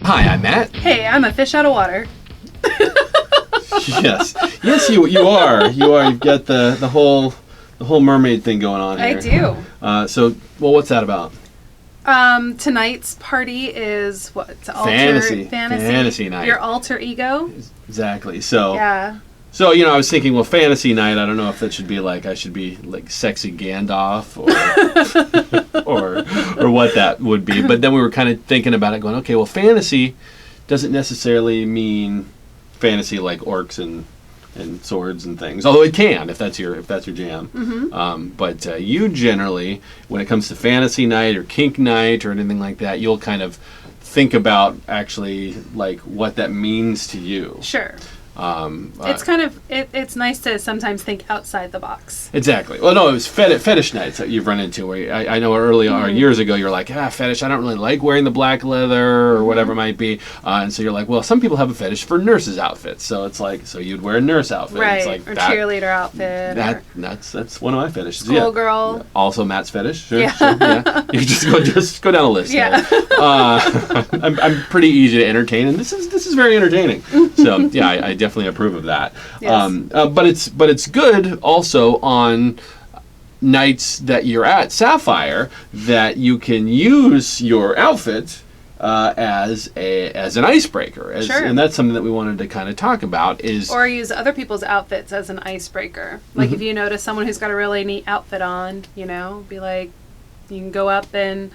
Hi, I'm Matt. Hey, I'm a fish out of water. Yes, you are. You've got the whole mermaid thing going on here. I do. What's that about? Tonight's party is what? Fantasy night. Your alter ego. Exactly. So Yeah. So I was thinking, well, fantasy night. I don't know if that should be like I should be like sexy Gandalf or what that would be. But then we were kind of thinking about it, going, okay, well, fantasy doesn't necessarily mean fantasy like orcs and swords and things. Although it can, if that's your jam. Mm-hmm. But you generally, when it comes to fantasy night or kink night or anything like that, you'll kind of think about actually like what that means to you. Sure. It's kind of it's nice to sometimes think outside the box. Exactly. Well, no, it was fetish nights that you've run into. Where I know early on, years ago, you're like, fetish. I don't really like wearing the black leather or whatever it might be. And so you're like, well, some people have a fetish for nurses' outfits. So it's like, so you'd wear a nurse outfit. Right. It's like or cheerleader outfit. That's one of my fetishes. Schoolgirl. Yeah. Also Matt's fetish. Sure. Yeah. Sure, yeah. You just go down a list. Yeah. I'm pretty easy to entertain, and this is very entertaining. So yeah, I definitely approve of that. Yes. But it's good also on nights that you're at Sapphire that you can use your outfit as an icebreaker, Sure. And that's something that we wanted to kind of talk about or use other people's outfits as an icebreaker. Like if you notice someone who's got a really neat outfit on, be like, you can go up and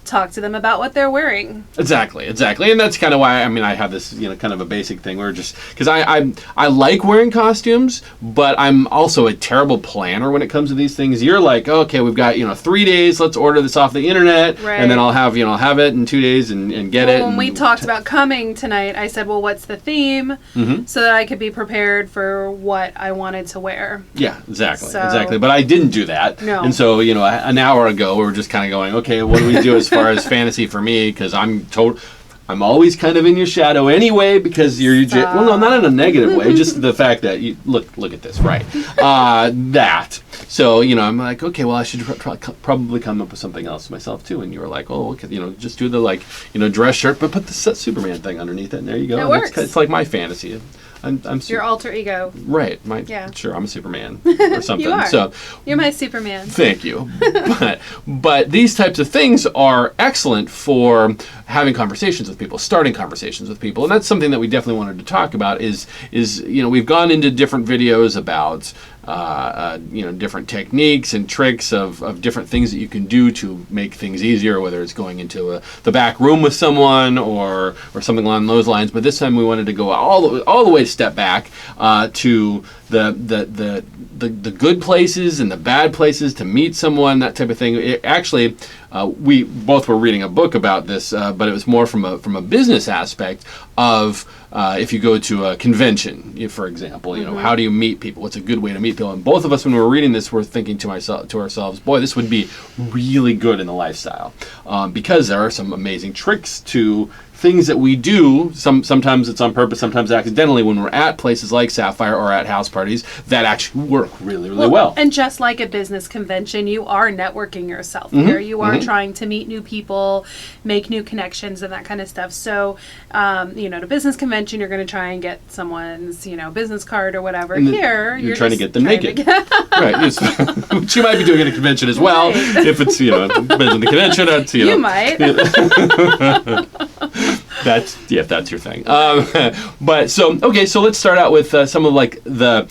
talk to them about what they're wearing. Exactly, and that's kind of why I have this kind of a basic thing where just because I like wearing costumes, but I'm also a terrible planner when it comes to these things. You're like, okay, we've got 3 days, let's order this off the internet, right. And then I'll have it in 2 days and get it. When we talked about coming tonight, I said, well, what's the theme, so that I could be prepared for what I wanted to wear. Yeah, exactly. But I didn't do that. No. And so an hour ago we were just kind of going, okay, what do we do as far as fantasy for me, because I'm always kind of in your shadow anyway, because you're well, no, not in a negative way, just the fact that you look at this, right? That. So I'm like, okay, well, I should probably come up with something else myself too. And you were like, oh, okay, just do the dress shirt, but put the Superman thing underneath it, and there you go. It works. It's like my fantasy. I'm your alter ego. Right. Sure, I'm a Superman or something. You are. So you're my Superman. Thank you. but these types of things are excellent for having conversations with people, starting conversations with people, and that's something that we definitely wanted to talk about. Is we've gone into different videos about different techniques and tricks of different things that you can do to make things easier, whether it's going into the back room with someone or something along those lines. But this time we wanted to go all the way step back to the good places and the bad places to meet someone, that type of thing. Actually, we both were reading a book about this, but it was more from a business aspect of if you go to a convention, for example, how do you meet people? What's a good way to meet people? And both of us, when we were reading this, were thinking to ourselves, boy, this would be really good in the lifestyle, because there are some amazing tricks to things that we do. Sometimes it's on purpose, sometimes accidentally, when we're at places like Sapphire or at house parties that actually work really well. And just like a business convention, you are networking yourself here. You are trying to meet new people, make new connections, and that kind of stuff. So, at a business convention, you're going to try and get someone's, business card or whatever. Here, you're trying to get them naked. Right. Which you might be doing at a convention as well. Right. If it's, depends on the convention. That's, You might. That's your thing. But so let's start out with some of like the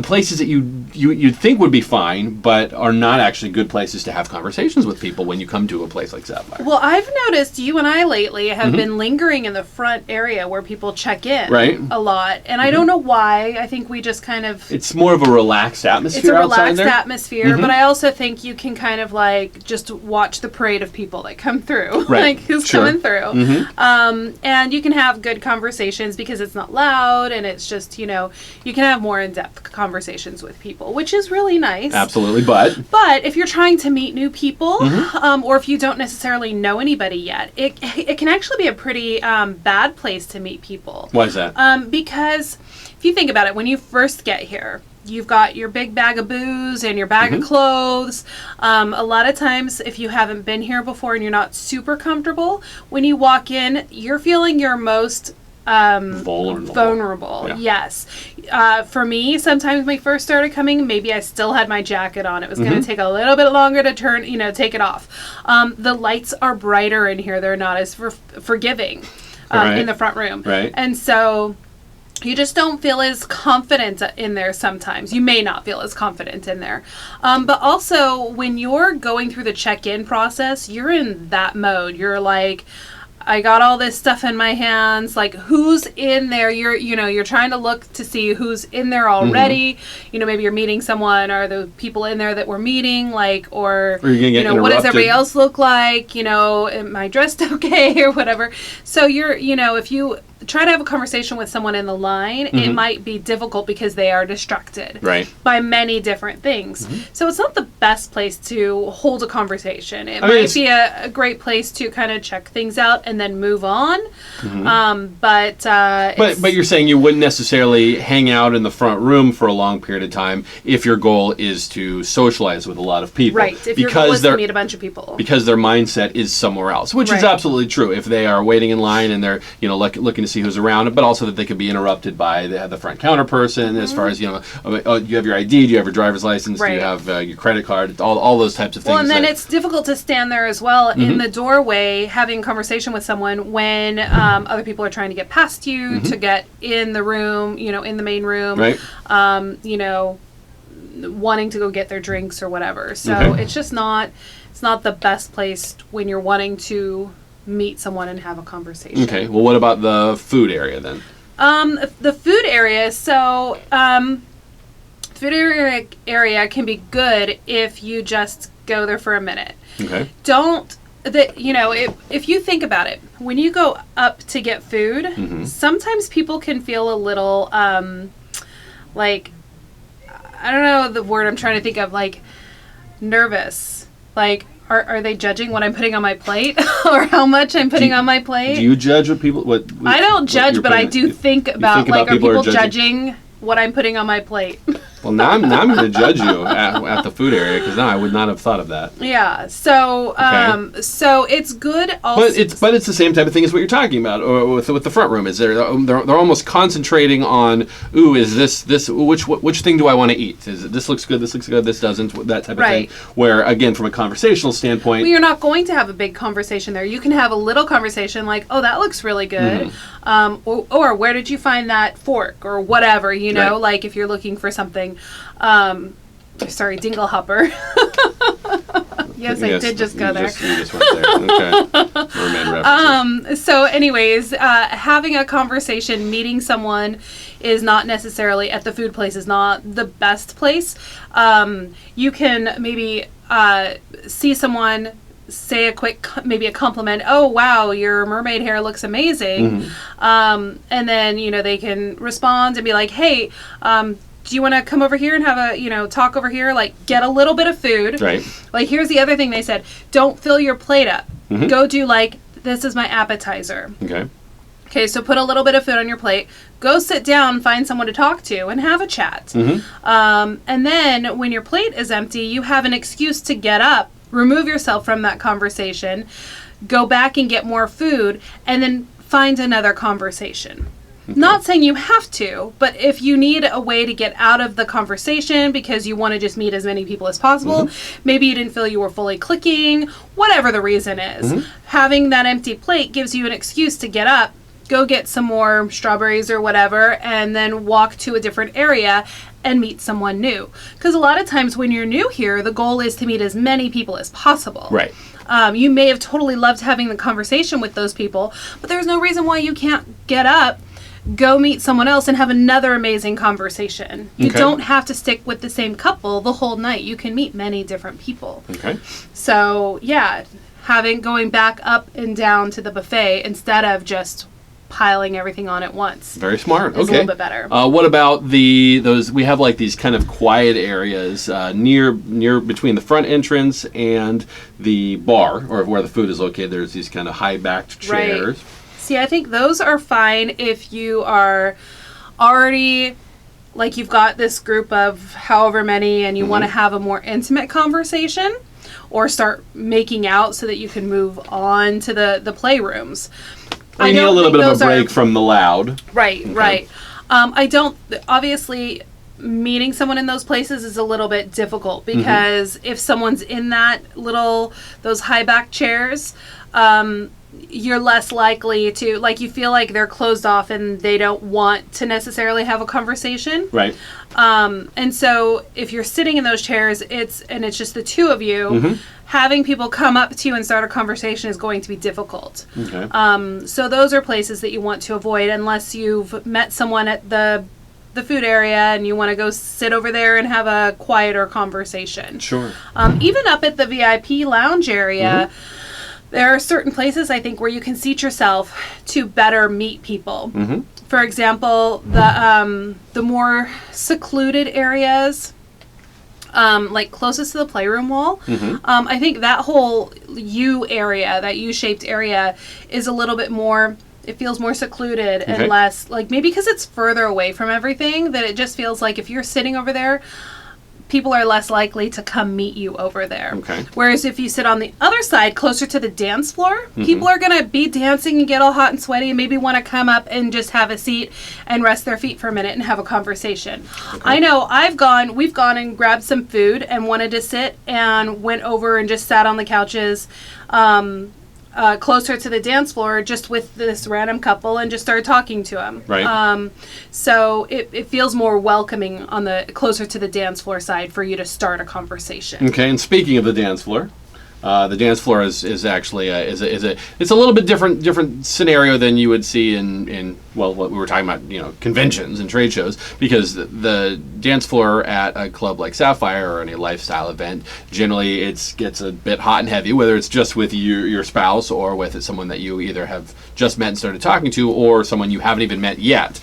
places that you'd think would be fine, but are not actually good places to have conversations with people when you come to a place like Sapphire. Well, I've noticed you and I lately have been lingering in the front area where people check in a lot, and I don't know why. I think we just kind of... It's more of a relaxed atmosphere. It's a relaxed there. atmosphere, but I also think you can kind of like just watch the parade of people that come through, like who's coming through. And you can have good conversations because it's not loud, and it's just, you can have more in-depth conversations with people, which is really nice. Absolutely, but if you're trying to meet new people, or if you don't necessarily know anybody yet, it can actually be a pretty bad place to meet people. Why is that? Because if you think about it, when you first get here, you've got your big bag of booze and your bag of clothes. A lot of times, if you haven't been here before and you're not super comfortable, when you walk in, you're feeling your most vulnerable. Yeah. Yes. For me, sometimes when we first started coming, maybe I still had my jacket on. It was going to take a little bit longer to take it off. The lights are brighter in here. They're not as forgiving in the front room. Right. And so you just don't feel as confident in there sometimes. You may not feel as confident in there. But also, when you're going through the check-in process, you're in that mode. You're like, I got all this stuff in my hands. Like, who's in there? You're trying to look to see who's in there already. Maybe you're meeting someone. Are the people in there that we're meeting? Like, or you're gonna get what does everybody else look like? Am I dressed okay or whatever? So if you try to have a conversation with someone in the line, it might be difficult because they are distracted by many different things. So it's not the best place to hold a conversation. It might be a great place to kind of check things out and then move on. But you're saying you wouldn't necessarily hang out in the front room for a long period of time if your goal is to socialize with a lot of people. Right. If your goal is to meet a bunch of people. Because their mindset is somewhere else, which is absolutely true. If they are waiting in line and they're looking to see who's around, but also that they could be interrupted by the front counter person as far as, you have your ID, do you have your driver's license, do you have your credit card, all those types of things. Well, and then it's difficult to stand there as well in the doorway having a conversation with someone when other people are trying to get past you to get in the room, in the main room, wanting to go get their drinks or whatever. So it's just it's not the best place when you're wanting to meet someone and have a conversation. Okay. Well, what about the food area then? The food area. So, food area can be good if you just go there for a minute. Okay. If you think about it, when you go up to get food, sometimes people can feel a little, like, I don't know the word I'm trying to think of, like, nervous. Like, are they judging what I'm putting on my plate or how much I'm putting on my plate? Do you judge what people? I don't judge, but I do think about are people judging what I'm putting on my plate? Well, now I'm going to judge you at the food area because now I would not have thought of that. Yeah. So so it's good. Also, but it's the same type of thing as what you're talking about with the front room. Is they're almost concentrating on is this which thing do I want to eat? Is it this looks good? This looks good. This doesn't. That type of thing. Where again, from a conversational standpoint, you're not going to have a big conversation there. You can have a little conversation like, oh, that looks really good, or where did you find that fork or whatever. Like if you're looking for something. Sorry, Dinglehopper. Yes, I did just go there. You just went there. Okay. Mermaid references. So anyways, having a conversation, meeting someone is not necessarily at the food place is not the best place. You can maybe see someone, say maybe a compliment. Oh, wow, your mermaid hair looks amazing. And then, they can respond and be like, hey, do you want to come over here and have a, talk over here? Like, get a little bit of food. Right. Like, here's the other thing they said. Don't fill your plate up. Go do, this is my appetizer. Okay, so put a little bit of food on your plate. Go sit down, find someone to talk to, and have a chat. And then, when your plate is empty, you have an excuse to get up, remove yourself from that conversation, go back and get more food, and then find another conversation. Not saying you have to, but if you need a way to get out of the conversation because you want to just meet as many people as possible, maybe you didn't feel you were fully clicking, whatever the reason is, having that empty plate gives you an excuse to get up, go get some more strawberries or whatever, and then walk to a different area and meet someone new. Because a lot of times when you're new here, the goal is to meet as many people as possible. Right. You may have totally loved having the conversation with those people, but there's no reason why you can't get up, go meet someone else and have another amazing conversation. You don't have to stick with the same couple the whole night. You can meet many different people. Okay. So, yeah, going back up and down to the buffet instead of just piling everything on at once. Very smart. Okay. A little bit better. What about those? We have like these kind of quiet areas near between the front entrance and the bar, or where the food is located. There's these kind of high-backed chairs. Right. See, I think those are fine if you are already like you've got this group of however many and you want to have a more intimate conversation or start making out so that you can move on to the playrooms. Or you need a little bit of a break from the loud. Right, right. I don't, obviously, meeting someone in those places is a little bit difficult because if someone's in those high back chairs, you're less likely to, like, you feel like they're closed off and they don't want to necessarily have a conversation. Right. And so if you're sitting in those chairs, it's just the two of you, having people come up to you and start a conversation is going to be difficult. Okay. So those are places that you want to avoid unless you've met someone at the food area and you want to go sit over there and have a quieter conversation. Sure. Even up at the VIP lounge area, there are certain places, I think, where you can seat yourself to better meet people. For example, the more secluded areas, like closest to the playroom wall, I think that whole U area, that U-shaped area, is a little bit more, it feels more secluded and less, like, maybe because it's further away from everything, that it just feels like if you're sitting over there, people are less likely to come meet you over there. Okay. Whereas if you sit on the other side, closer to the dance floor, people are going to be dancing and get all hot and sweaty and maybe want to come up and just have a seat and rest their feet for a minute and have a conversation. Okay. I know we've gone and grabbed some food and wanted to sit and went over and just sat on the couches closer to the dance floor just with this random couple and just started talking to them. Right. So it feels more welcoming on the closer to the dance floor side for you to start a conversation. Okay, and speaking of the dance floor, the dance floor is actually it's a little bit different scenario than you would see in what we were talking about, conventions and trade shows, because the dance floor at a club like Sapphire or any lifestyle event, generally it gets a bit hot and heavy, whether it's just with your spouse or with someone that you either have just met and started talking to or someone you haven't even met yet.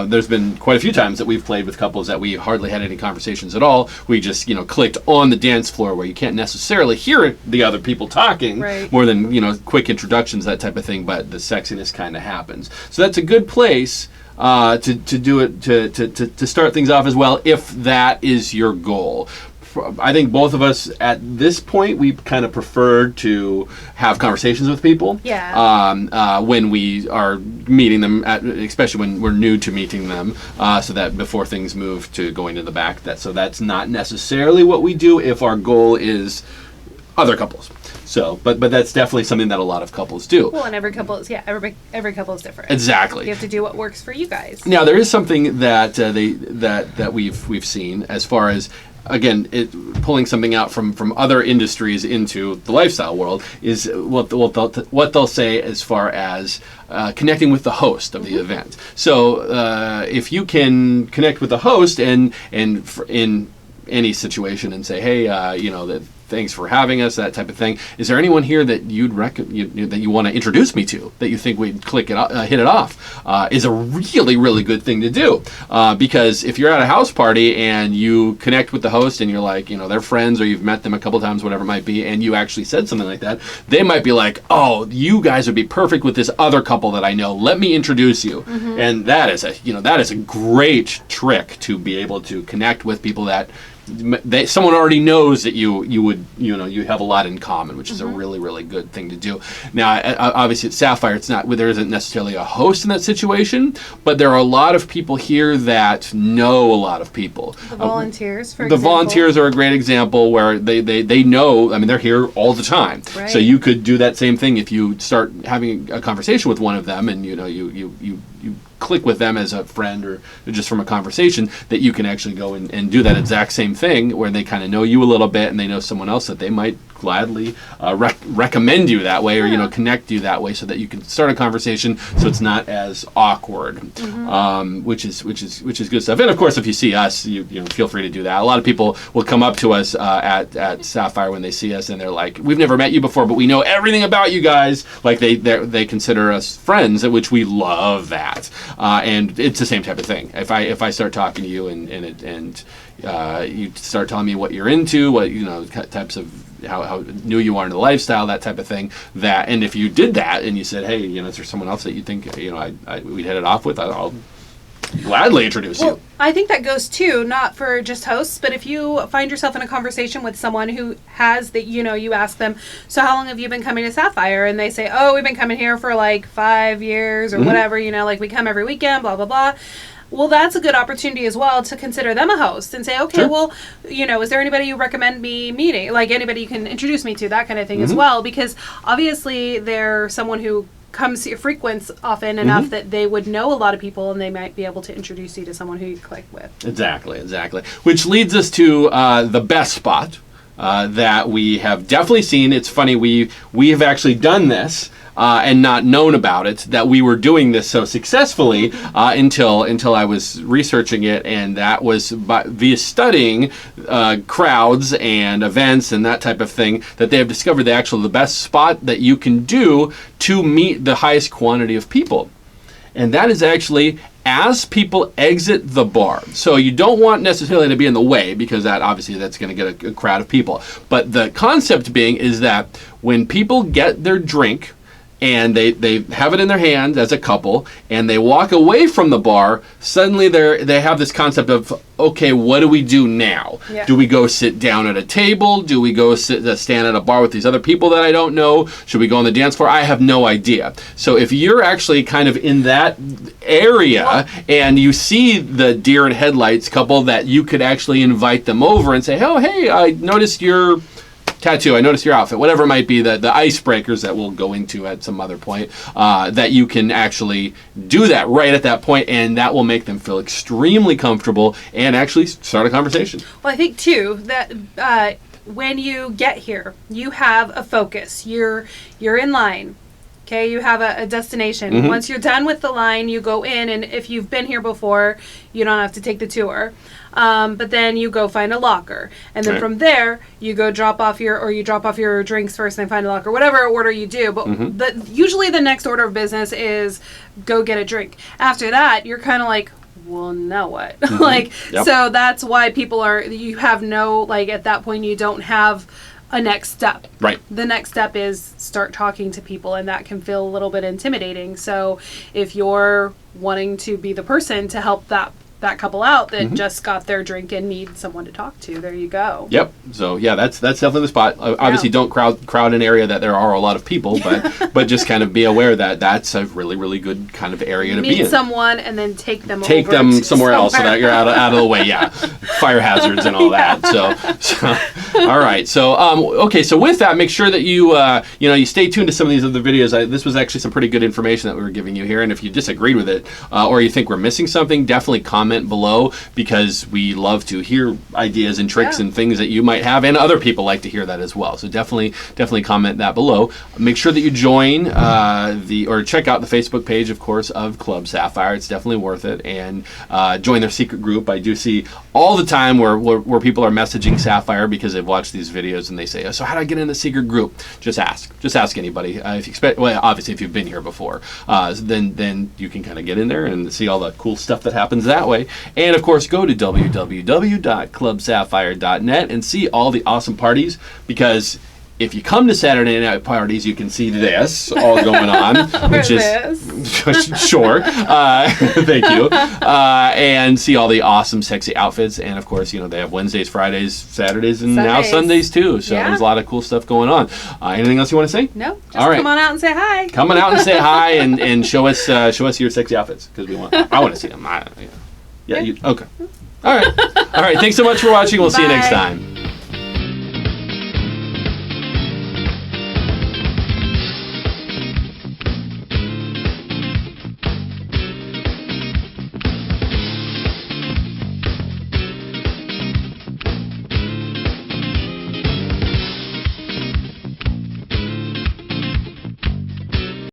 There's been quite a few times that we've played with couples that we hardly had any conversations at all. We just clicked on the dance floor where you can't necessarily hear the other people talking, more than quick introductions, that type of thing, but the sexiness kind of happens. So that's a good place to do it, to start things off as well, if that is your goal. I think both of us at this point, we kind of prefer to have conversations with people. Yeah. When we are meeting them, especially when we're new to meeting them, so that before things move to going to the back. So that's not necessarily what we do if our goal is other couples. So, but that's definitely something that a lot of couples do. Well, and every couple is every couple is different. Exactly. You have to do what works for you guys. Now, there is something that that we've seen as far as, again, pulling something out from other industries into the lifestyle world, is what they'll say as far as connecting with the host of the event. So if you can connect with the host and in any situation and say, hey, thanks for having us, that type of thing. Is there anyone here that that you want to introduce me to, that you think we'd hit it off? Is a really, really good thing to do, because if you're at a house party and you connect with the host and you're like, they're friends or you've met them a couple times, whatever it might be, and you actually said something like that, they might be like, oh, you guys would be perfect with this other couple that I know. Let me introduce you. And that is a great trick to be able to connect with people that someone already knows that you have a lot in common, which is a really, really good thing to do. Now, obviously at Sapphire, there isn't necessarily a host in that situation, but there are a lot of people here that know a lot of people. The volunteers, for example. The volunteers are a great example where they know, they're here all the time. Right. So you could do that same thing if you start having a conversation with one of them and you click with them as a friend or just from a conversation, that you can actually go and do that exact same thing where they kind of know you a little bit and they know someone else that they might gladly recommend you that way, or connect you that way, so that you can start a conversation so it's not as awkward, which is good stuff. And of course, if you see us, you feel free to do that. A lot of people will come up to us at Sapphire when they see us and they're like, we've never met you before, but we know everything about you guys. Like they consider us friends, which we love that. And it's the same type of thing. If I start talking to you and you start telling me what you're into, what types of how new you are in the lifestyle, that type of thing. And if you did that and you said, hey, is there someone else that you think we'd hit it off with? I'll gladly introduce you. I think that goes too, not for just hosts, but if you find yourself in a conversation with someone who has that, you ask them, so how long have you been coming to Sapphire? And they say, oh, we've been coming here for like 5 years or whatever, like we come every weekend, blah, blah, blah. Well, that's a good opportunity as well to consider them a host and say, okay, well, is there anybody you recommend me meeting? Like anybody you can introduce me to, that kind of thing as well, because obviously they're someone who comes here, frequents often enough that they would know a lot of people and they might be able to introduce you to someone who you click with. Exactly. Which leads us to the best spot that we have definitely seen. It's funny, we have actually done this and not known about it, that we were doing this so successfully until I was researching it, and that was via studying crowds and events and that type of thing, that they have discovered the best spot that you can do to meet the highest quantity of people. And that is actually as people exit the bar. So you don't want necessarily to be in the way, because that's going to get a crowd of people. But the concept being is that when people get their drink, and they have it in their hand as a couple, and they walk away from the bar, suddenly they have this concept of, okay, what do we do now? Yeah. Do we go sit down at a table? Do we go stand at a bar with these other people that I don't know? Should we go on the dance floor? I have no idea. So if you're actually kind of in that area and you see the deer and headlights couple, that you could actually invite them over and say, oh, hey, I noticed your tattoo, I noticed your outfit, whatever it might be, the icebreakers that we'll go into at some other point, that you can actually do that right at that point, and that will make them feel extremely comfortable and actually start a conversation. Well, I think too that when you get here, you have a focus. You're in line. Okay, you have a destination. Once you're done with the line, you go in, and if you've been here before, you don't have to take the tour. But then you go find a locker, and then from there you go drop off your drinks first, and then find a locker, whatever order you do. But usually the next order of business is go get a drink. After that, you're kind of like, well, now what? So that's why you have no, at that point you don't have a next step. Right. The next step is start talking to people, and that can feel a little bit intimidating. So if you're wanting to be the person to help that couple out that just got their drink and need someone to talk to, there you go. Yep. So yeah, that's definitely the spot. Obviously, don't crowd an area that there are a lot of people, but just kind of be aware that that's a really, really good kind of area to be in. Meet someone and then take them somewhere else so that you're out of the way. Yeah, fire hazards and all that. So all right. So okay. So with that, make sure that you stay tuned to some of these other videos. This was actually some pretty good information that we were giving you here, and if you disagreed with it or you think we're missing something, definitely comment below, because we love to hear ideas and tricks and things that you might have, and other people like to hear that as well. So definitely comment that below. Make sure that you join or check out the Facebook page, of course, of Club Sapphire. It's definitely worth it, and join their secret group. I do see all the time where people are messaging Sapphire because they've watched these videos and they say, so how do I get in the secret group? Just ask anybody. If you expect, obviously if you've been here before, then you can kind of get in there and see all the cool stuff that happens that way. And of course, go to www.clubsapphire.net and see all the awesome parties, because if you come to Saturday night parties, you can see this all going on, which is sure. Thank you, and see all the awesome, sexy outfits. And of course, they have Wednesdays, Fridays, Saturdays, and now Sundays too. So there's a lot of cool stuff going on. Anything else you want to say? No. Just all right. Come on out and say hi. Come on out and say hi, and show us your sexy outfits, because I want to see them. Okay. All right. Thanks so much for watching. We'll see you next time.